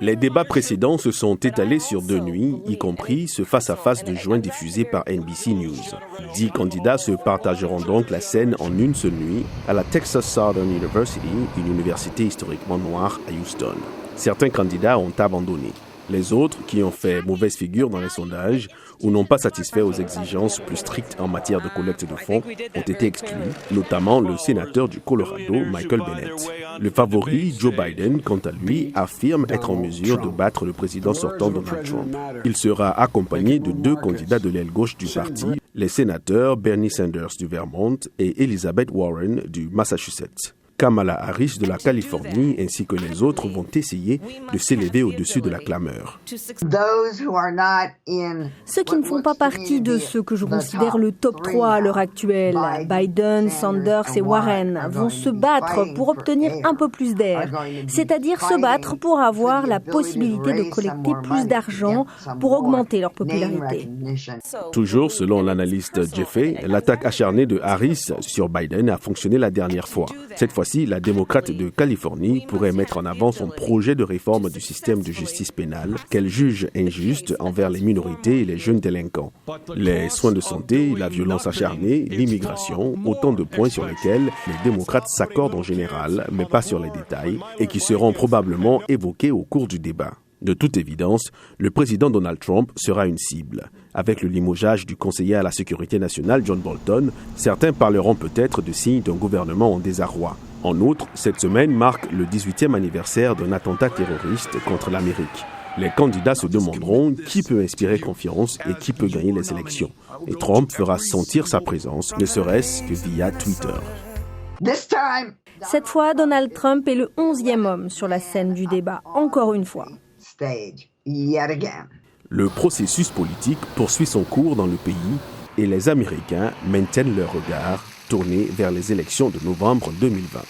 Les débats précédents se sont étalés sur 2 nuits, y compris ce face-à-face de juin diffusé par NBC News. 10 candidats se partageront donc la scène en une seule nuit à la Texas Southern University, une université historiquement noire à Houston. Certains candidats ont abandonné. Les autres, qui ont fait mauvaise figure dans les sondages ou n'ont pas satisfait aux exigences plus strictes en matière de collecte de fonds, ont été exclus, notamment le sénateur du Colorado, Michael Bennet. Le favori, Joe Biden, quant à lui, affirme être en mesure de battre le président sortant Donald Trump. Il sera accompagné de 2 candidats de l'aile gauche du parti, les sénateurs Bernie Sanders du Vermont et Elizabeth Warren du Massachusetts. Kamala Harris de la Californie ainsi que les autres vont essayer de s'élever au-dessus de la clameur. Ceux qui ne font pas partie de ceux que je considère le top 3 à l'heure actuelle, Biden, Sanders et Warren, vont se battre pour obtenir un peu plus d'air, c'est-à-dire se battre pour avoir la possibilité de collecter plus d'argent pour augmenter leur popularité. Toujours selon l'analyste Jeffrey, l'attaque acharnée de Harris sur Biden a fonctionné la dernière fois. Cette fois-ci, la démocrate de Californie pourrait mettre en avant son projet de réforme du système de justice pénale qu'elle juge injuste envers les minorités et les jeunes délinquants. Les soins de santé, la violence acharnée, l'immigration, autant de points sur lesquels les démocrates s'accordent en général, mais pas sur les détails, et qui seront probablement évoqués au cours du débat. De toute évidence, le président Donald Trump sera une cible. Avec le limogeage du conseiller à la sécurité nationale John Bolton, certains parleront peut-être de signes d'un gouvernement en désarroi. En outre, cette semaine marque le 18e anniversaire d'un attentat terroriste contre l'Amérique. Les candidats se demanderont qui peut inspirer confiance et qui peut gagner les élections. Et Trump fera sentir sa présence, ne serait-ce que via Twitter. Cette fois, Donald Trump est le 11e homme sur la scène du débat, encore une fois. Le processus politique poursuit son cours dans le pays et les Américains maintiennent leur regard tourné vers les élections de novembre 2020.